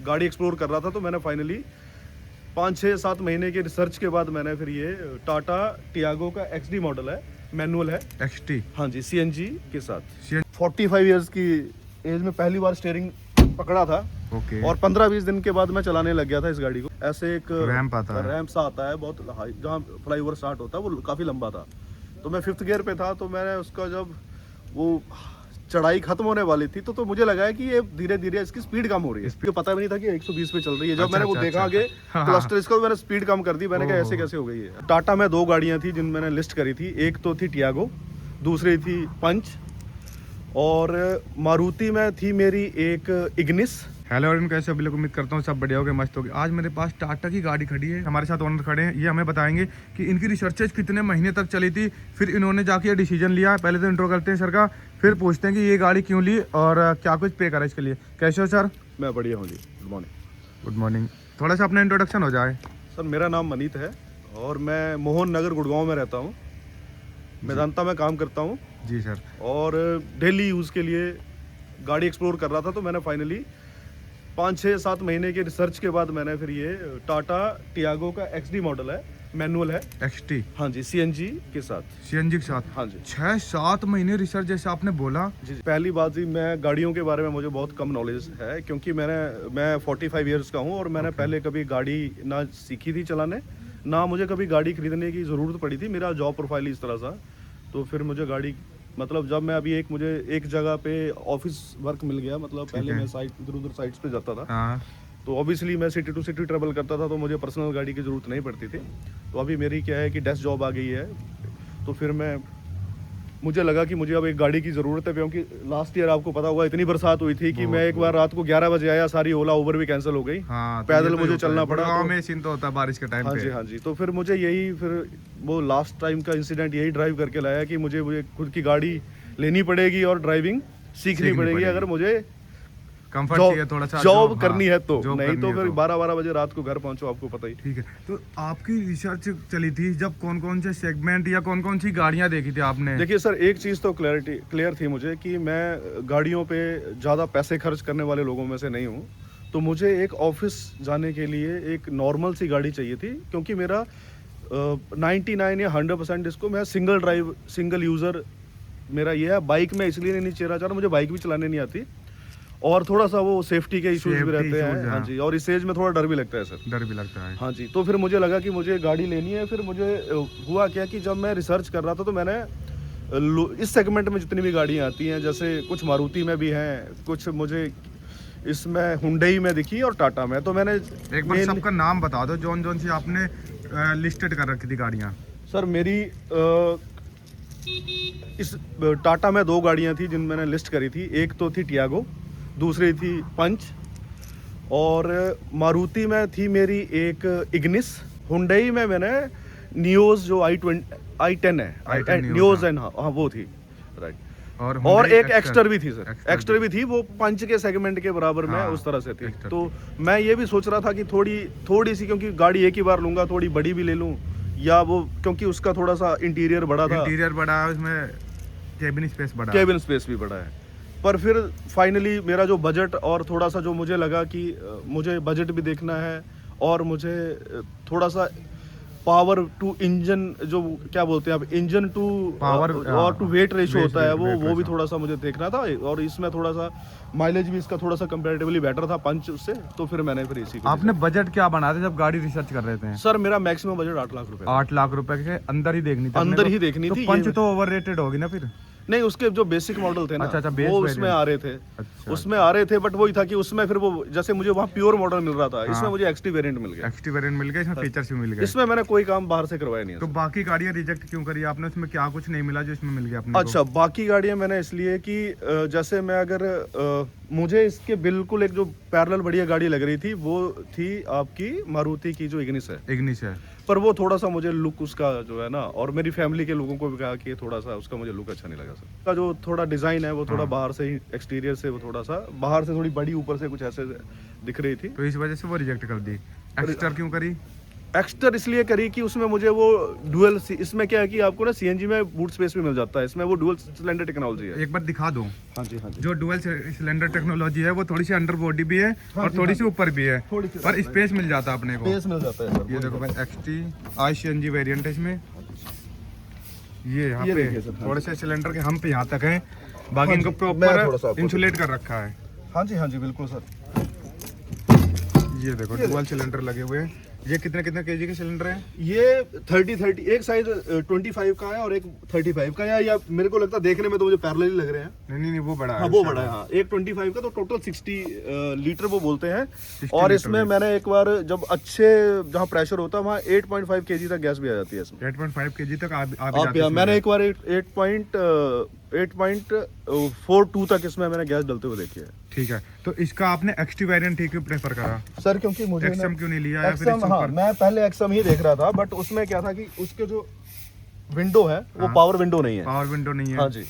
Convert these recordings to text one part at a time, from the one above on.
गाड़ी एक्सप्लोर कर रहा था, तो मैंने फाइनली 5-6-7 महीने के रिसर्च के बाद मैंने फिर ये टाटा टियागो का XD मॉडल है, मैनुअल है। XT हाँ जी, CNG के साथ। CNG 45 इयर्स की एज में पहली बार स्टीयरिंग पकड़ा था। ओके। और 15-20 दिन के बाद मैं चलाने लग गया था इस गाड़ी को। ऐसे एक रैंप आता है, रैंप सा आता है बहुत हाई, जहाँ फ्लाईओवर स्टार्ट होता है वो काफ़ी लंबा था। तो मैं 5th गियर पे था, तो मैंने उसका जब वो चढ़ाई खत्म होने वाली थी तो मुझे लगा है कि ये धीरे धीरे इसकी स्पीड कम हो रही है। मुझे पता भी नहीं था कि 120 पे चल रही है। जब मैंने वो देखा कि क्लस्टर इसका, मैंने स्पीड कम कर दी। मैंने कहा ऐसे कैसे हो गई है। टाटा में 2 गाड़ियां थी जिन मैंने लिस्ट करी थी। एक तो थी टियागो, दूसरी थी पंच, और मारुति में थी मेरी एक इग्निस। हेलो एवरीवन, कैसे हो? बिल्कुल उम्मीद करता हूँ सब बढ़िया होगे, मस्त होगी। आज मेरे पास टाटा की गाड़ी खड़ी है, हमारे साथ ओनर खड़े हैं। ये हमें बताएंगे कि इनकी रिसर्चेज कितने महीने तक चली थी, फिर इन्होंने जाके ये डिसीजन लिया। पहले तो इंट्रो करते हैं सर का, फिर पूछते हैं कि ये गाड़ी क्यों ली और क्या कुछ पे करा इसके लिए। कैसे हो सर? मैं बढ़िया हूँ जी, गुड मॉर्निंग। Good morning. थोड़ा सा अपना इंट्रोडक्शन हो जाए। सर मेरा नाम मनीत है और मैं मोहन नगर गुड़गांव में रहता हूँ। मेदांता में काम करता हूँ जी सर। और डेली यूज़ के लिए गाड़ी एक्सप्लोर कर रहा था, तो मैंने फाइनली 5-6-7 महीने के रिसर्च के बाद मैंने फिर ये टाटा टियागो का XD मॉडल है, मैनुअल है। XT हाँ जी, CNG के साथ। CNG के साथ। हाँ जी। 6-7 महीने रिसर्च जैसे आपने बोला। जी, पहली बात जी, मैं गाड़ियों के बारे में मुझे बहुत कम नॉलेज है, क्योंकि मैं 45 इयर्स का हूँ और मैंने पहले कभी गाड़ी ना सीखी थी चलाने, ना मुझे कभी गाड़ी खरीदने की ज़रूरत पड़ी थी। मेरा जॉब प्रोफाइल इस तरह सा, तो फिर मुझे गाड़ी, मतलब जब मैं अभी मुझे एक जगह पे ऑफिस वर्क मिल गया, मतलब पहले मैं साइट इधर उधर साइट्स पे जाता था। हाँ। तो ऑब्वियसली मैं सिटी टू सिटी ट्रेवल करता था, तो मुझे पर्सनल गाड़ी की ज़रूरत नहीं पड़ती थी। तो अभी मेरी क्या है कि डेस्क जॉब आ गई है, तो फिर मुझे लगा कि मुझे अब एक गाड़ी की ज़रूरत है, क्योंकि लास्ट ईयर आपको पता होगा इतनी बरसात हुई थी कि मैं एक बार रात को 11 बजे आया, सारी ओला उबर भी कैंसिल हो गई। हाँ, पैदल मुझे चलना पड़ा। गाँव में सीन तो होता है बारिश के टाइम हाँ पे। जी, हाँ जी। तो फिर मुझे फिर वो लास्ट टाइम का इंसिडेंट यही ड्राइव करके लाया कि मुझे खुद की गाड़ी लेनी पड़ेगी और ड्राइविंग सीखनी पड़ेगी, अगर मुझे कंफर्ट चाहिए थोड़ा सा, जॉब करनी है तो। नहीं तो फिर तो। 12-12 बजे रात को घर पहुंचो, आपको पता ही। ठीक है, तो आपकी रिसर्च चली थी जब कौन कौन से सेगमेंट या कौन कौन सी गाड़ियां देखी थी आपने? देखिए सर, एक चीज़ तो क्लियर थी मुझे कि मैं गाड़ियों पे ज़्यादा पैसे खर्च करने वाले लोगों में से नहीं हूँ। तो मुझे एक ऑफिस जाने के लिए एक नॉर्मल सी गाड़ी चाहिए थी, क्योंकि मेरा 99 या 100% इसको मैं सिंगल ड्राइव सिंगल यूज़र मेरा ये है। बाइक में इसलिए नहीं चेहरा चाह रहा, मुझे बाइक भी चलाने नहीं आती और थोड़ा सा वो सेफ्टी के इश्यूज भी रहते हैं। हाँ जी, और इस एज में थोड़ा डर भी लगता है सर। डर भी लगता है। हाँ जी, तो फिर मुझे लगा कि मुझे गाड़ी लेनी है। फिर मुझे हुआ क्या कि जब मैं रिसर्च कर रहा था, तो मैंने इस सेगमेंट में जितनी भी गाड़ियाँ आती हैं, जैसे कुछ मारुति में भी हैं, कुछ मुझे इसमें हुंडई में दिखी और टाटा में। तो मैंने एक बार सबका नाम बता दो, जौन जौन सी आपने लिस्टेड कर रखी थी गाड़ियाँ। सर मेरी इस टाटा में 2 गाड़ियाँ थी जिन मैंने लिस्ट करी थी। एक तो थी टियागो, दूसरी थी पंच, और मारुति में थी मेरी एक इग्निस। हुंडई में मैंने नियोज जो i10 है, नियोज है, हाँ वो थी, राइट। और एक एक्स्टर भी थी सर, एक्स्टर भी थी, वो पंच के सेगमेंट के बराबर में उस तरह से थी। तो मैं ये भी सोच रहा था कि थोड़ी सी, क्योंकि गाड़ी एक ही बार लूंगा, थोड़ी बड़ी भी ले लूं, या वो क्योंकि उसका थोड़ा सा इंटीरियर बड़ा था। इंटीरियर बड़ा है, उसमें केबिन स्पेस भी बड़ा है। पर फिर फाइनली मेरा जो बजट और थोड़ा सा जो मुझे लगा कि मुझे बजट भी देखना है और मुझे थोड़ा सा पावर टू इंजन, जो क्या बोलते हैं आप, इंजन टू पावर और टू वेट रेशियो होता है, वो भी थोड़ा सा मुझे देखना था। और इसमें थोड़ा सा माइलेज भी इसका थोड़ा सा कंपैरेटिवली बेटर था पंच उससे। तो फिर मैंने फिर इसी को। आपने बजट क्या बनाया था जब गाड़ी रिसर्च कर रहे थे? सर मेरा मैक्सिमम बजट 8 लाख रुपए। 8 लाख रुपए के अंदर ही देखनी थी, अंदर ही देखनी थी। पंच तो ओवररेटेड होगी ना फिर? नहीं, उसके जो बेसिक मॉडल थे ना, अच्छा, वो उसमें आ रहे थे। अच्छा, उसमें आ रहे थे, बट वही था कि उसमें फिर वो, जैसे मुझे वहाँ प्योर मॉडल मिल रहा था, इसमें मुझे XT वेरिएंट मिल गया। XT वेरिएंट मिल गया, इसमें फीचर्स भी मिल गए। इसमें मैंने कोई काम बाहर से करवाया नहीं है। तो बाकी गाड़ियाँ रिजेक्ट क्यों करी आपने? उसमें क्या कुछ नहीं मिला जो इसमें मिल गया आपने? अच्छा, बाकी गाड़ियाँ मैंने इसलिए कि जैसे मैं अगर मुझे इसके बिल्कुल एक जो पैरेलल बढ़िया गाड़ी लग रही थी, वो थी आपकी मारुति की जो इग्निस है। पर वो थोड़ा सा मुझे लुक उसका जो है ना, और मेरी फैमिली के लोगों को भी कहा कि थोड़ा सा उसका मुझे लुक अच्छा नहीं लगा सर। उसका जो थोड़ा डिजाइन है वो थोड़ा बाहर से ही, एक्सटीरियर से वो थोड़ा सा बाहर से थोड़ी बड़ी, ऊपर से कुछ ऐसे दिख रही थी, तो इस वजह से वो रिजेक्ट कर दी। एक्स्टर क्यों करी? एक्स्टर इसलिए करी कि उसमें मुझे वो डुअल, इसमें क्या है कि आपको ना सीएनजी में बूट स्पेस भी मिल जाता है, इसमें वो डुअल सिलेंडर टेक्नोलॉजी है। एक बार दिखा दो। हाँ जी, हाँ जी। जो डुअल सिलेंडर टेक्नोलॉजी है वो थोड़ी सी अंडर बॉडी भी है हाँ और जी, थोड़ी हाँ सी ऊपर भी है, थोड़ी सी पर स्पेस मिल जाता है अपने को। स्पेस मिल जाता है सर। ये देखो भाई एक्सटी ICNG वेरिएंट है इसमें। ये यहाँ ये पे देखिए सर, हाँ थोड़े से सिलेंडर के हम पे यहाँ तक है, बाकी हाँ इनको जी, मैं थोड़ा सा प्रॉपर आपको इंसुलेट कर रखा है। हाँ जी, हाँ जी, बिल्कुल सर। ये देखो डुअल सिलेंडर लगे हुए हैं। ये कितने कितने केजी के सिलेंडर हैं? ये 30 एक साइज 25 का है और एक 35 का है, या मेरे को लगता है देखने में तो मुझे पैरेलल ही लग रहे हैं। नहीं वो बड़ा है। हाँ वो बड़ा है, हाँ। एक 25 का तो टोटल 60 लीटर वो बोलते हैं। 60 और लीटर इसमें में। मैंमैंने एक बार जब अच्छे जहाँ प्रेशर होता है वहाँ 8.5 kg तक गैस भी आ जाती है इसमें। 8.5 केजी तक आ भी आप जाती है मैंने इसमें। एक बार 8.42 तक इसमें मैंने गैस डलते हुए देखी है। ठीक है, तो इसका आपने एक्सटी वेरिएंट ही क्यों प्रेफर करा? सर क्योंकि मुझे एक्सएम क्यों नहीं लिया या फिर एक्सएम, एक्सएम हाँ पर? मैं पहले एक्सएम ही देख रहा था, बट उसमें क्या था कि उसके जो विंडो है वो हाँ। पावर विंडो नहीं है। पावर विंडो नहीं है। हाँ जी।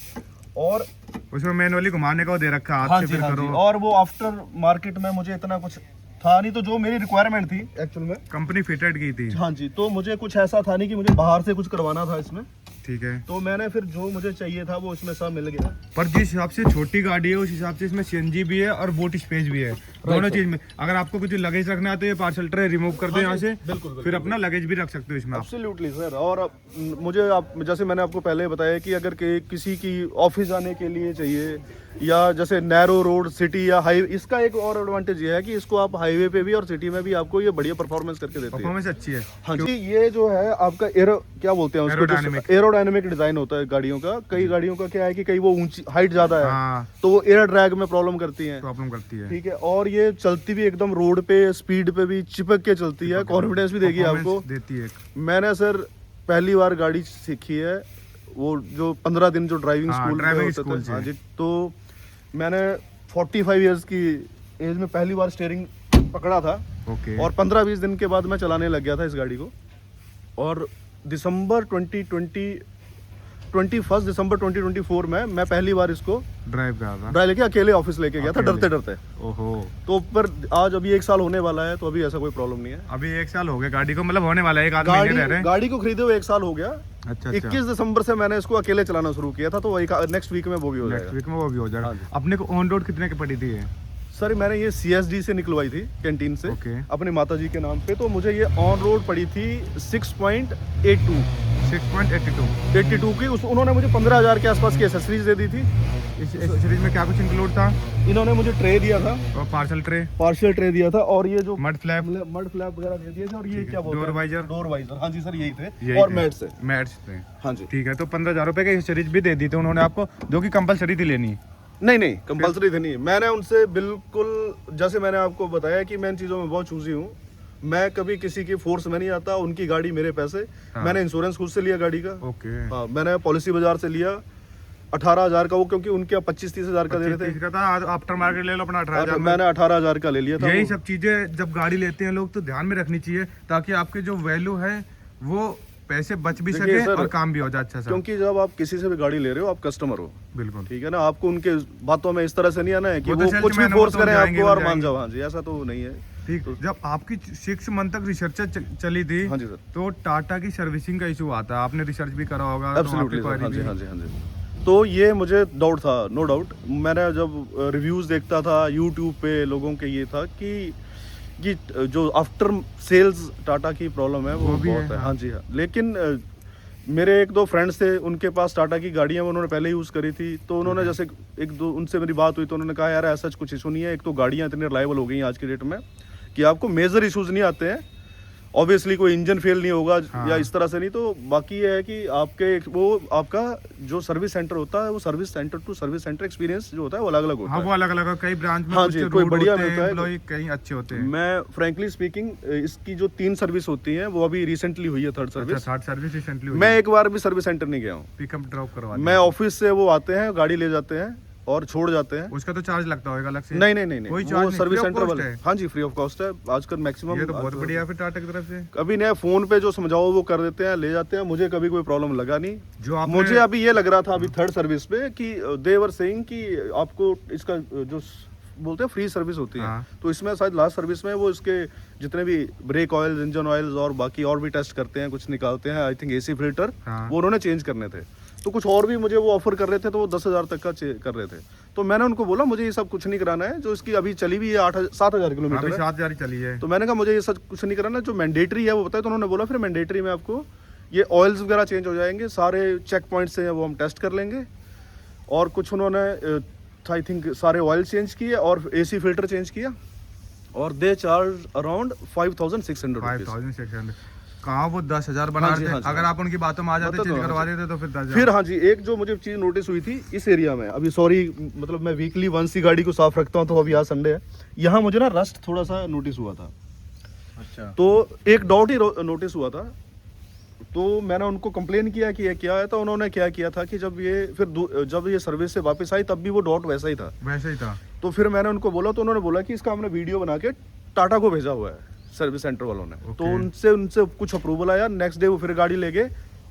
और उसमें मैनुअली घुमाने को दे रखा है, हाथ हाँ से जी, फिर हाँ करो। जी। और वो आफ्टर मार्केट में मुझे इतना कुछ था नहीं, तो जो मेरी रिक्वायरमेंट थी एक्चुअल में, कंपनी फिटेड की थी। हाँ जी, तो मुझे कुछ ऐसा था नहीं कि मुझे बाहर से कुछ करवाना था इसमें, ठीक है, तो मैंने फिर जो मुझे चाहिए था वो इसमें सब मिल गया। पर जिस हिसाब से छोटी गाड़ी है उस हिसाब से इसमें CNG भी है और बूट स्पेस भी है, दोनों चीज में। अगर आपको कुछ लगेज रखना है तो ये पार्सल ट्रे रिमूव कर दो यहाँ से, बिल्कुल फिर अपना लगेज भी रख सकते हो इसमें आप। Absolutely sir. और मुझे आप जैसे मैंने आपको पहले बताया कि अगर किसी की ऑफिस जाने के लिए चाहिए, या जैसे नैरो रोड सिटी या हाईवे, इसका एक और एडवांटेज ये है कि इसको आप हाईवे पे भी और सिटी में भी आपको ये बढ़िया परफॉर्मेंस करके देती है। परफॉर्मेंस अच्छी है। हाँ जी। ये जो है आपका क्या बोलते हैं उसको, एरोडायनेमिक। एरोडायनेमिक डिजाइन होता है गाड़ियों का। कई गाड़ियों का क्या है कि कई वो ऊंची हाइट ज्यादा है, हाँ, तो वो एयर ड्रैग में प्रॉब्लम करती हैं। प्रॉब्लम करती है। ठीक है। और ये चलती भी एकदम रोड पे स्पीड पे भी चिपक के चलती है, कॉन्फिडेंस भी देगी आपको। Performance देती है। मैंने सर पहली बार गाड़ी सीखी है, वो जो 15 दिन जो ड्राइविंग हाँ, स्कूल में ड्राइविंग होते स्कूल थे। से। हाँ जी। तो मैंने 45 इयर्स की एज में पहली बार स्टीयरिंग पकड़ा था, ओके। और 15-20 दिन के बाद मैं चलाने लग गया था इस गाड़ी को। और दिसंबर 21 दिसंबर 2024 में मैं पहली बार इसको ड्राइव कर रहा। ड्राइव लेके अकेले ऑफिस लेके गया था, अकेले। डरते डरते। ओहो, तो पर आज अभी 1 साल होने वाला है, तो अभी ऐसा कोई प्रॉब्लम नहीं है। अभी 1 साल हो गया गाड़ी को, मतलब होने वाला है, 1 आध महीने रह रहे हैं। गाड़ी को खरीदे हुए 1 साल हो गया। अच्छा, 21 दिसंबर से मैंने इसको अकेले चलाना शुरू किया था, तो नेक्स्ट वीक में वो भी हो नेक्स्ट जाएगा। वीक में वो भी हो जाएगा। हाँ जी। अपने को ऑन रोड कितने की पड़ी थी ये? सर मैंने ये CSD से निकलवाई थी, कैंटीन से, ओके। अपने माताजी के नाम पे। तो मुझे ये ऑन रोड पड़ी थी 6.82 6.82। की। उन्होंने मुझे 15,000 के आसपास की एसेसरीज दे दी थी। इस सीरीज में क्या कुछ इंक्लूड था? इन्होंने मुझे ट्रे दिया था, और पार्सल ट्रे, पार्शियल ट्रे दिया था, और ये जो मड फ्लैप, मड फ्लैप वगैरह दे दिए थे, और ये क्या बोलते हैं, डोर वाइजर। Door visor. हाँ जी सर, यही थे। यही और थे। मैट्स है। मैट्स थे। हाँ जी। ठीक है, तो 15,000 रुपए की सीरीज भी दे दी थी उन्होंने आपको, जो कि कंपलसरी थी लेनी। नहीं कंपलसरी थे नहीं। मैंने उनसे बिल्कुल, जैसे मैंने आपको बताया कि मैं इन चीज़ों में बहुत चूजी हूँ। मैं कभी किसी की फोर्स में नहीं आता। उनकी गाड़ी मेरे पैसे। हाँ। मैंने इंश्योरेंस खुद से लिया गाड़ी का। ओके। हाँ, मैंने पॉलिसी बाजार से लिया 18,000 का, वो क्योंकि उनके 25-30 हज़ार का दे रहे थे। का था, आफ्टर मार्केट ले लो अपना 18,000 में। मैंने 18,000 का ले लिया था। यही वो- सब चीजें जब गाड़ी लेते हैं लोग तो ध्यान में रखनी चाहिए, ताकि आपके जो वैल्यू है वो पैसे बच भी देखिए सके सर, और काम भी हो जाए अच्छा सा। क्योंकि जब आप किसी से भी गाड़ी ले रहे हो, आप कस्टमर हो, बिल्कुल। ठीक है ना। आपको उनके बातों में इस तरह से नहीं आना है कि वो तो वो कुछ भी salesman है, फोर्स वो तो करें जाएंगे, आपको वो और मान जाएंगे। जाओ। हाँ जी, ऐसा तो नहीं है। ठीक। जब आपकी 6 मंथ तक रिसर्च चली थी, हाँ जी सर। तो टाटा की सर्विसिंग का इशू आता है, आपने रिसर्च भी करा होगा, तो एब्सोल्युटली आपकी सर। हाँ query जी, भी- हाँ जी, हाँ जी। तो ये मुझे डाउट था, नो डाउट। मैंने जब रिव्यूज देखता था यूट्यूब पे लोगों के, ये था कि जो आफ्टर सेल्स टाटा की प्रॉब्लम है वो भी बहुत है, है। हाँ। हाँ जी, हाँ। लेकिन मेरे 1-2 फ्रेंड्स थे, उनके पास टाटा की गाड़ियाँ उन्होंने पहले यूज़ करी थी। तो उन्होंने जैसे 1-2 उनसे मेरी बात हुई, तो उन्होंने कहा यार ऐसा कुछ इशू नहीं है। एक तो गाड़ियाँ इतनी रिलायबल हो गई हैं आज की डेट में कि आपको मेजर इशूज़ नहीं आते हैं। ऑब्वियसली कोई इंजन फेल नहीं होगा, हाँ। या इस तरह से नहीं। तो बाकी ये है कि आपके वो आपका जो सर्विस सेंटर होता है, वो service centre to service centre experience जो होता है वो अलग अलग होता हाँ, है। वो अलग अलग है, कई ब्रांच में हाँ कुछ जी, कोई rude बढ़िया होते हैं, मिलता है, employee कहीं अच्छे होते हैं। मैं फ्रैंकली स्पीकिंग, इसकी जो 3 सर्विस होती हैं वो अभी रिसेंटली हुई है, 3rd सर्विस। अच्छा, 3rd सर्विस रिसेंटली मैं एक बार भी सर्विस सेंटर नहीं गया हूँ। पिकअप ड्रॉप करवा मैं ऑफिस से वो आते हैं, गाड़ी ले जाते हैं और छोड़ जाते हैं। उसका तो चार्ज लगता होगा अलग से? नहीं कोई वो चार्ज नहीं, service free of centre cost वाले। है? हाँ जी, फ्री ऑफ कॉस्ट है आजकल मैक्सिमम। ये तो बहुत बढ़िया है फिर टाटा की तरफ से। कभी नहीं, फोन पे जो समझाओ वो कर देते हैं, ले जाते हैं। मुझे कभी कोई प्रॉब्लम लगा नहीं। जो आपने मुझे अभी ये लग रहा था अभी 3rd सर्विस पे कि दे वर सेइंग कि आपको इसका जो बोलते हैं फ्री सर्विस होती है। हाँ। तो इसमें शायद लास्ट सर्विस में वो इसके जितने भी ब्रेक ऑयल, इंजन ऑयल्स और बाकी और भी टेस्ट करते हैं, कुछ निकालते हैं, आई थिंक एसी फिल्टर, हाँ। वो उन्होंने चेंज करने थे। तो कुछ और भी मुझे वो ऑफर कर रहे थे, तो वो 10,000 तक का कर रहे थे। तो मैंने उनको बोला मुझे ये सब कुछ नहीं कराना है, जो इसकी अभी चली हुई है 7,000 किलोमीटर अभी है। 7,000 चली है। तो मैंने कहा मुझे ये सब कुछ नहीं कराना, जो मैंडेटरी है वो बताया। तो उन्होंने बोला फिर मैंडेटरी में आपको ये ऑयल्स वगैरह चेंज हो जाएंगे, सारे चेक पॉइंट्स हैं वो हम टेस्ट कर लेंगे, और कुछ उन्होंने आई थिंक सारे ऑयल चेंज किए और एसी फिल्टर चेंज किया, और दे चार्ज अराउंड 5,600 रुपीज। 5,600 कहाँ वो 10,000 बना हाँ जी, रहे थे। हाँ जी, अगर आप उनकी बातों में आ जाते, बता चेंज दो, करवा हाँ देते तो फिर 10,000। फिर हाँ जी, एक जो मुझे चीज़ नोटिस हुई थी इस एरिया में, अभी सॉरी मतलब मैं वीकली वंस ही गाड़ी को साफ रखता हूँ, तो अभी आज संडे है, यहाँ मुझे ना रस्ट थोड़ा सा नोटिस हुआ था। अच्छा। तो एक डॉट ही नोटिस हुआ था। तो मैंने उनको कंप्लेन किया कि ये क्या है, तो उन्होंने क्या किया था कि जब ये सर्विस से वापस आई तब भी वो डॉट वैसा ही था। वैसे ही था। तो फिर मैंने उनको बोला, तो उन्होंने बोला कि इसका हमने वीडियो बना के टाटा को भेजा हुआ है सर्विस सेंटर वालों ने। तो उनसे कुछ अप्रूवल आया, नेक्स्ट डे वो फिर गाड़ी ले गए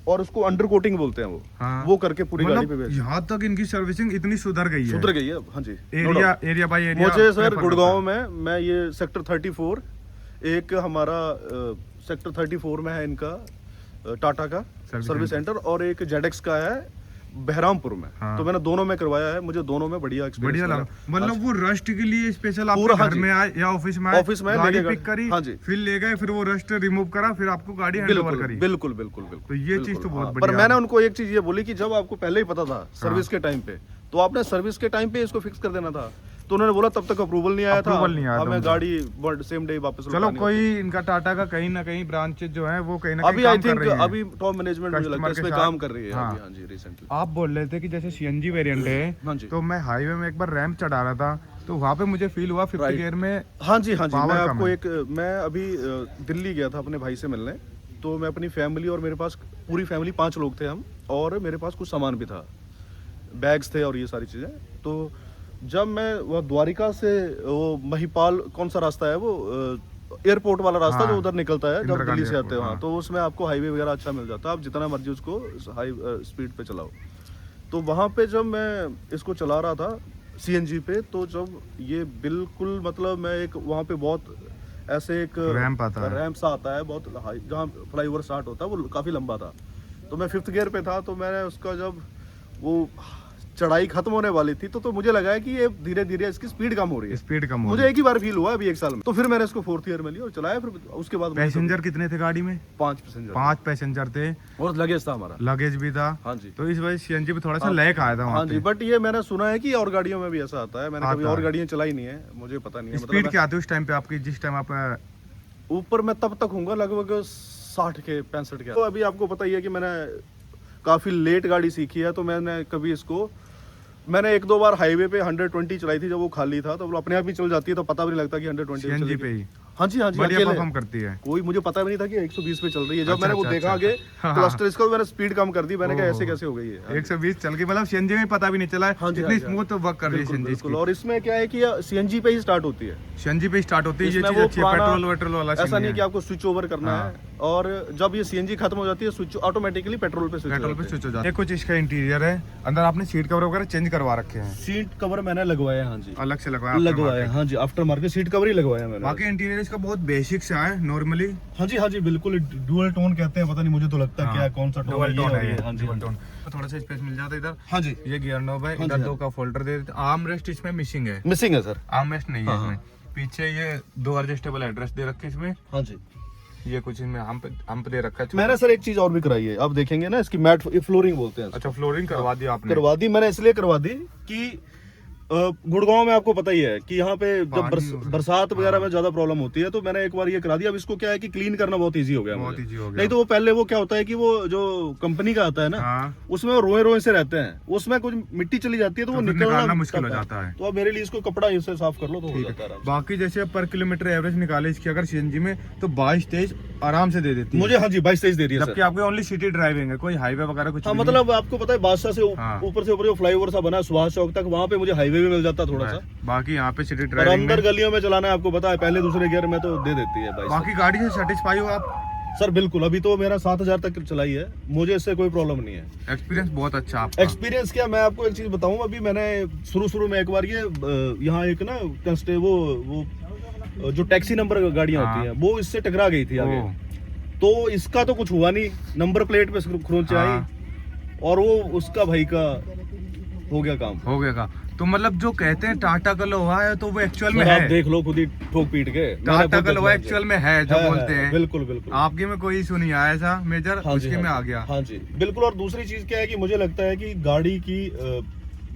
और उसको अंडर कोटिंग बोलते हैं वो। हाँ। वो करके पूरी गाड़ी पे भेज। यहाँ तक इनकी सर्विसिंग इतनी सुधर गई है। सुधर गई है, हाँ जी। Area by area. मुझे सर गुड़गांव में, मैं ये सेक्टर 34, एक हमारा सेक्टर 34 में है इनका टाटा का सर्विस सेंटर, और एक जेडेक्स का है बहरामपुर में। हाँ। तो मैंने दोनों में करवाया है, मुझे दोनों में बढ़िया एक्सपीरियंस बढ़िया लगा। मतलब वो रस्ट के लिए स्पेशल आप पूरा, हाँ घर जी। में आए या ऑफिस में आए, ऑफिस में गाड़ी लेके पिक करी, हाँ जी। फिर ले गए, फिर वो रस्ट रिमूव करा, फिर आपको गाड़ी हैंडओवर करी। बिल्कुल बिल्कुल बिल्कुल। तो ये चीज तो बहुत हाँ, पर बढ़िया मैंने है। उनको एक चीज ये बोली कि जब आपको पहले ही पता था सर्विस के टाइम पे, तो आपने सर्विस के टाइम पे इसको फिक्स कर देना था। तो उन्होंने बोला तब तक अप्रूवल नहीं आया था, Approval नहीं आया था हमें उनका। गाड़ी सेम डे वापस चलो लौटानी कोई इनका टाटा का कहीं ना कहीं ब्रांचेज जो है वो कहीं ना अभी कहीं आई काम कर थिंक रही हैं। अभी टॉप मैनेजमेंट मुझे लगता है Customer इसमें के काम साथ। कर रही है। हाँ। अभी हाँ जी, रिसेंटली। आप बोल रहे थे कि जैसे सीएनजी वेरिएंट हाँ है, जी। तो मैं हाईवे में एक बार रैंप चढ़ा रहा था, तो वहाँ पे मुझे फील हुआ 50 Right. गियर में हाँ जी, हाँ जी। Power मैं कम आपको है। मैं अभी दिल्ली गया था अपने भाई से मिलने। तो मैं अपनी फैमिली और मेरे पास पूरी फैमिली 5 लोग थे हम, और मेरे पास कुछ सामान भी था, बैग्स थे और ये सारी चीज़ें। तो जब मैं वह द्वारिका से वो महिपाल कौन सा रास्ता है वो एयरपोर्ट वाला रास्ता, हाँ। जो उधर निकलता है इंदिरा जब गांधी दिल्ली से आते हो, एयरपोर्ट, हाँ, तो उसमें आपको हाईवे वगैरह अच्छा मिल जाता है, आप जितना मर्जी उसको हाई स्पीड पे चलाओ। तो वहाँ पे जब मैं इसको चला रहा था सीएनजी पे, तो जब ये बिल्कुल मतलब मैं एक वहाँ पे बहुत ऐसे एक रैंप आता है। रैंप सा आता है बहुत हाई, जहाँ फ्लाईओवर स्टार्ट होता है, वो काफ़ी लंबा था। तो मैं 5th गियर पे था, तो मैंने उसका जब वो चढ़ाई खत्म होने वाली थी, तो मुझे लगा है कि ये धीरे धीरे इसकी स्पीड कम हो रही है। स्पीड कम हो मुझे एक ही बार फील हुआ अभी 1 साल में। तो फिर मैंने इसको 4th ईयर में लिया और चलाया, फिर उसके बाद पैसेंजर कितने थे गाड़ी में? 5 पैसेंजर 5 पैसेंजर थे, और लगेज था हमारा। लगेज भी था। हाँ जी, तो इस वजह से सीएनजी पे थोड़ा सा हाँ। लैक आया था हाँ वहाँ जी। पे। बट ये मैंने सुना है कि और गाड़ियों में भी ऐसा आता है, मैंने कभी आता और है। गाड़ियाँ चलाई नहीं है, मुझे पता नहीं है। स्पीड क्या आती है उस टाइम पे आपकी, जिस टाइम आप ऊपर मैं तब तक हूँगा लगभग 60 के 65 के। तो अभी आपको पता ही है कि मैंने काफ़ी लेट गाड़ी सीखी है, तो मैंने कभी इसको मैंने 1-2 बार हाईवे पे 120 चलाई थी, जब वो खाली था, तो वो अपने आप ही चल जाती है, तो पता भी नहीं लगता कि 120 सीएनजी पे ही हाँ जी, हाँ जी, बढ़िया अकेले। परफॉर्म करती है। कोई मुझे पता भी नहीं था कि 120 पे चल रही है। जब अच्छा, मैंने वो अच्छा, देखा अच्छा। आगे हाँ, क्लस्टर इसका, मैंने स्पीड कम कर दी। मैंने कहा ओहो। ऐसे कैसे हो गई है। 120 चल गई, मतलब सीएनजी में पता भी नहीं चला है, हाँ जी, इतनी हाँ जी, स्मूथ वर्क कर रही है बिल्कुल, सीएनजी बिल्कुल। की। और इसमें क्या है कि सीएनजी पे ही स्टार्ट होती है, सीएनजी पे स्टार्ट होती है, ये इसमें चीज वो अच्छी है। पुराना- पेट्रोल वेट्रोल वाला ऐसा सीन नहीं है। कि आपको स्विच ओवर करना हाँ। है, और जब ये सीएनजी खत्म हो जाती है, स्विच ऑटोमेटिकली पेट्रोल पे स्विच पेट्रोल पे स्विच हो जाता है। ये कुछ इसका इंटीरियर है, अंदर आपने सीट कवर वगैरह चेंज करवा रखे हैं, सीट कवर मैंने लगवाया। हाँ जी, अलग से लगवाया आपने लगवाया। market। हाँ जी, आफ्टर मार्केट सीट कवर ही लगवाया मैंने। बाकी इंटीरियर इसका बहुत बेसिक सा है नॉर्मली। हाँ जी, हाँ जी, बिल्कुल डुअल टोन कहते हैं, पता नहीं मुझे तो लगता है क्या कौन सा टोन डबल टोन है ये। हाँ जी, डबल टोन थोड़ा सा स्पेस मिल जाता है इधर। हाँ जी, ये गियर नॉब है, हाँ इधर जी, 2 का फोल्डर दे देते। आर्म रेस्ट इसमें मिसिंग है, मिसिंग है सर। आर्म रेस्ट नहीं है हाँ, इसमें। पीछे ये 2 एडजस्टेबल एड्रेस दे रखे हैं इसमें। हाँ जी, ये कुछ इनमें हम्प दे रखा है। मैंने सर एक चीज और भी कराई है, आप देखेंगे ना, इसकी मैट फ्लोरिंग बोलते हैं इसको। अच्छा, फ्लोरिंग करवा दिया आपने? करवा दी मैंने, इसलिए करवा दी कि गुड़गांव में आपको पता ही है कि यहाँ पे जब बरसात वगैरह में ज्यादा प्रॉब्लम होती है, तो मैंने एक बार ये करा दिया। अब इसको क्या है कि क्लीन करना बहुत इजी हो गया बहुत मुझे। इजी हो गया। नहीं तो वो पहले वो क्या होता है कि वो जो कंपनी का आता है ना, हाँ। उसमें वो रोए रोए से रहते हैं, उसमें कुछ मिट्टी चली जाती है, तो वो फिर निकलना निकालना मुश्किल हो टफ है। जाता है। तो अब मेरे लिए इसको कपड़ा इससे साफ कर लो तो हो जाता है आराम से। बाकी जैसे पर किलोमीटर एवरेज निकाले इसकी अगर सीएनजी में, तो 22-23 आराम से दे देती है। मुझे हाँ जी 22-23 दे रही है जबकि सर। आपकी ओनली सिटी ड्राइविंग है, कोई हाईवे वगैरह कुछ हाँ, भी नहीं। मतलब आपको पता है बादशाह से हाँ। ऊपर से ऊपर जो फ्लाईओवर सा बना है सुभाष चौक तक, वहाँ पे मुझे हाईवे भी मिल जाता थोड़ा सा। बाकी यहाँ पे सिटी और ड्राइविंग अंदर में। गलियों में चलाना है, आपको पता है पहले दूसरे गियर में तो दे देती है बाइक। बाकी गाड़ी से सेटिस्फाई हो आप? सर बिल्कुल, अभी तो मेरा 7,000 तक चलाई है, मुझे इससे कोई प्रॉब्लम नहीं है। एक्सपीरियंस बहुत अच्छा आपका। एक्सपीरियंस क्या, मैं आपको एक चीज बताऊं, अभी मैंने शुरू में एक बार ये यहाँ एक ना वो जो टैक्सी नंबर गाड़ियां हाँ। होती हैं वो इससे टकरा गई थी आगे, ओह, तो इसका तो कुछ हुआ नहीं, नंबर प्लेट पे खरोंच हाँ। आई और वो उसका भाई का हो गया काम। हो गया का। तो मतलब जो कहते हैं टाटा का लोहा है तो वो एक्चुअल में सर, आप है। देख लो खुद ही ठोक पीट के, मैंने टाटा खुद का लोहा देखा है। एक्चुअल में है जो बोलते हैं। बिल्कुल बिल्कुल। आपके में कोई इशू नहीं आया ऐसा मेजर, हाँ जी, उसके में हाँ आ जी, गया। हाँ जी बिल्कुल। और दूसरी चीज क्या है कि मुझे लगता है कि गाड़ी की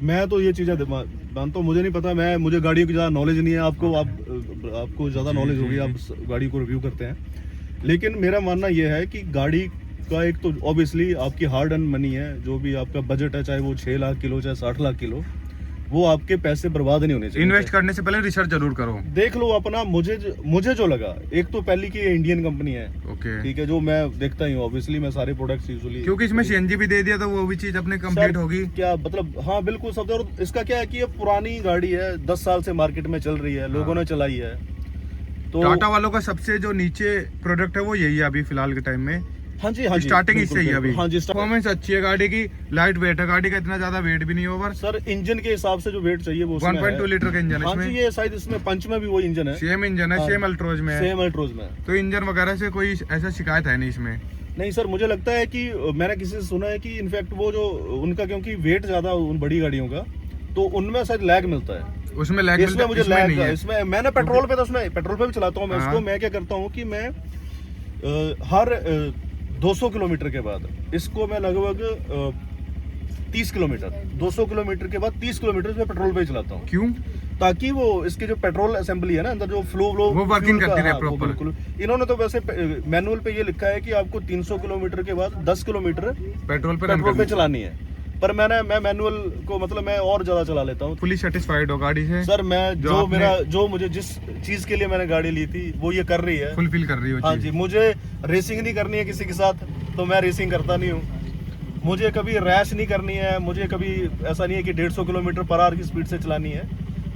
मैं तो ये चीजें मानता हूँ, मुझे नहीं पता, मुझे गाड़ियों की ज्यादा नॉलेज नहीं है, आपको ज्यादा जी, नॉलेज जी, होगी, आप गाड़ी को रिव्यू करते हैं, लेकिन मेरा मानना ये है कि गाड़ी का एक तो ऑब्वियसली आपकी हार्ड अर्न मनी है, जो भी आपका बजट है, चाहे वो 6 लाख किलो चाहे 60 लाख किलो, वो आपके पैसे बर्बाद नहीं होने चाहिए। इन्वेस्ट करने से पहले रिसर्च जरूर करो। देख लो अपना, मुझे जो लगा, एक तो पहली की इंडियन कंपनी है, ओके, ठीक है, जो मैं देखता ही हूँ, ऑब्वियसली मैं सारे प्रोडक्ट्स यूजुअली, क्योंकि इसमें सीएनजी भी दे दिया तो वो भी चीज अपने कंप्लीट सर, होगी। क्या मतलब, हाँ बिल्कुल सब। और इसका क्या है कि ये पुरानी गाड़ी है, 10 साल से मार्केट में चल रही है, लोगों ने चलाई है, तो टाटा वालों का सबसे जो नीचे प्रोडक्ट है वो यही है अभी फिलहाल के टाइम में। हाँ जी, हाँ जी, स्टार्टिंग बिल्कुल, इससे ही है अभी। बिल्कुल, हाँ जी। परफॉर्मेंस अच्छी है गाड़ी की, लाइट वेट है गाड़ी का, इतना ज्यादा वेट भी नहीं ओवर। सर इंजन के हिसाब से जो वेट चाहिए वो उसमें 1.2 है। लीटर का इंजन है हाँ जी, इसमें। ये शायद इसमें पंच में भी वो इंजन है, सेम इंजन है, हाँ। सेम अल्ट्रोज में है, सेम अल्ट्रोज में। तो इंजन वगैरह से कोई ऐसा शिकायत है नहीं इसमें। नहीं सर, मुझे लगता है कि मैंने किसी से सुना है कि इनफैक्ट वो जो उनका, क्योंकि वेट ज्यादा उन बड़ी गाड़ियों का, तो उनमें शायद लैग मिलता है, उसमें लैग इसमें मुझे लैग नहीं है। इसमें मैंने पेट्रोल पे, तो उसमें पेट्रोल पे भी चलाता हूँ मैं हाँ। इसको, मैं क्या करता हूँ कि मैं हर 200 किलोमीटर के बाद इसको मैं लगभग 30 किलोमीटर, 200 किलोमीटर के बाद 30 किलोमीटर मैं पेट्रोल पे ही चलाता हूँ, क्यों? ताकि वो इसके जो पेट्रोल असेंबली है ना अंदर, जो फ्लो वो वर्किंग करती रहे वो proper। बिल्कुल। इन्होंने तो वैसे मैनुअल पे ये लिखा है कि आपको 300 किलोमीटर के बाद 10 किलोमीटर पेट्रोल पे पेट्रोल पे चलानी है, पर मैं मैनुअल को मतलब मैं और ज्यादा चला लेता हूँ। फुली सेटिस्फाइड हो गाड़ी से? सर मैं आपने- जो मुझे जिस चीज के लिए मैंने गाड़ी ली थी वो ये कर रही है, फुलफिल कर रही हो हाँ चीज। जी। मुझे रेसिंग नहीं करनी है किसी के साथ, तो मैं रेसिंग करता नहीं हूँ। मुझे कभी रैश नहीं करनी है, मुझे कभी ऐसा नहीं है कि 150 किलोमीटर पर आवर की स्पीड से चलानी है,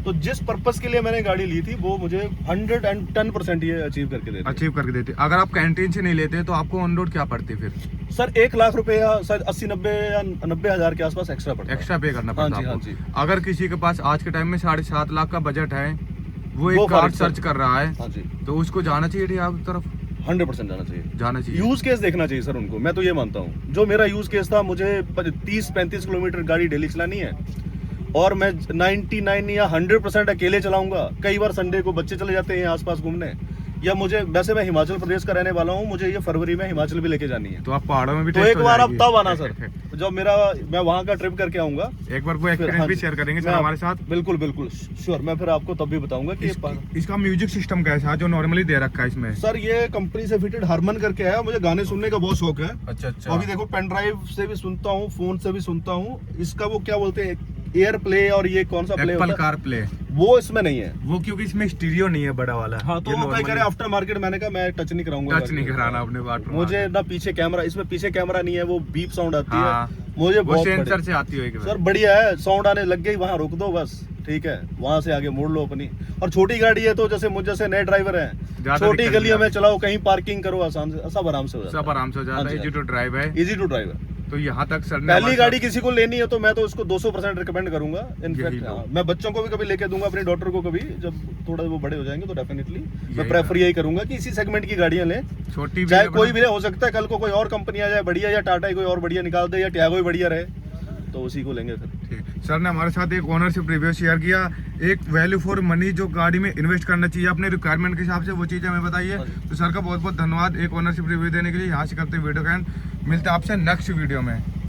तो जिस पर्पस के लिए मैंने गाड़ी ली थी वो मुझे 110% ये अचीव करके देती है। अचीव करके देते। अगर आप कैंटीन से नहीं लेते तो आपको ऑन रोड क्या पड़ती फिर? सर 1 लाख रुपया शायद 80-90 या 90,000 के आसपास एक्स्ट्रा पड़ता है। एक्स्ट्रा पे करना हाँ पड़ता जी, है हाँ आपको। जी। अगर किसी के पास आज के टाइम में 7.5 लाख का बजट है, वो वो एक कार फर्क सर्च कर रहा है, हाँ जी, तो उसको जाना चाहिए आपकी तरफ, 100% जाना चाहिए। जाना चाहिए। यूज केस देखना चाहिए सर उनको, मैं तो ये मानता हूँ। जो मेरा यूज केस था, मुझे 30-35 किलोमीटर गाड़ी डेली चलानी है, और मैं 99 या 100% अकेले चलाऊंगा। कई बार संडे को बच्चे चले जाते हैं आसपास घूमने, या मुझे, वैसे मैं हिमाचल प्रदेश का रहने वाला हूँ, मुझे ये फरवरी में हिमाचल भी लेके जानी है, तो आप पहाड़ों में भी तो टेस्ट एक हो बार आप जाएगी। तब आना सर, जब मैं वहाँ का ट्रिप करके आऊंगा। एक बार वो फिर, एक्सपीरियंस हाँ भी जी, शेयर करेंगे सर मैं हमारे साथ। बिल्कुल बिल्कुल श्योर, मैं फिर आपको तब भी बताऊंगा कि इसका म्यूजिक सिस्टम कैसा है जो नॉर्मली दे रखा है इसमें? सर ये कंपनी से फिटेड हरमन करके है, मुझे गाने सुनने का बहुत शौक है। अच्छा तो अभी देखो, पेन ड्राइव से भी सुनता हूँ, फोन से भी सुनता हूँ। इसका वो क्या बोलते हैं, एयर प्ले, और ये कौन सा प्ले एप्पल होता है, कार प्ले, वो इसमें नहीं है। वो क्योंकि इसमें स्टीरियो नहीं है बड़ा वाला। हाँ, तो ये वो कहीं कह रहे normally आफ्टर मार्केट, मैंने कहा मैं टच नहीं कराऊंगा, टच नहीं कराना अपने बात। मुझे ना पीछे कैमरा, इसमें पीछे कैमरा नहीं है, वो बीप साउंड आती हाँ, है, मुझे वो बहुत सेंसर बढ़िया। से आती हो एक सर बढ़िया है, साउंड आने लग गई, वहाँ रोक दो बस, ठीक है, वहाँ से आगे मोड़ लो अपनी। और छोटी गाड़ी है, तो जैसे मुझे जैसे नए ड्राइवर हैं, ज्यादा छोटी दिक्कत गलियों नहीं में चलाओ, कहीं पार्किंग करो, आसान से सब आराम से हो जाता सब आराम से हो जाता है, इजी टू ड्राइव है, इजी टू ड्राइव है। तो यहाँ तक सर ने पहली हमारे गाड़ी साथ- किसी को लेनी है तो मैं तो उसको 200% रिकमेंड करूंगा। इनफैक्ट यही लो। मैं बच्चों को भी कभी लेके दूंगा, अपनी डॉटर को कभी, जब थोड़ा वो बड़े हो जाएंगे तो डेफिनेटली मैं यही प्रेफर यही करूंगा कि इसी सेगमेंट की गाड़ियां लें, छोटी भी चाहे है, कोई भी रहे। हो सकता है कल को कोई और कंपनी आ जाए बढ़िया, या टाटा ही कोई और बढ़िया निकाल दे, या टियागो ही बढ़िया रहे, तो उसी को लेंगे फिर। ठीक। सर ने हमारे साथ एक ओनरशिप रिव्यू शेयर किया, एक वैल्यू फॉर मनी जो गाड़ी में इन्वेस्ट करना चाहिए अपने रिक्वायरमेंट के हिसाब से, वो चीज़ हमें बताइए। तो सर का बहुत बहुत धन्यवाद एक ओनरशिप रिव्यू देने के लिए। यहाँ से करते वीडियो का एंड, मिलते हैं आपसे नेक्स्ट वीडियो में।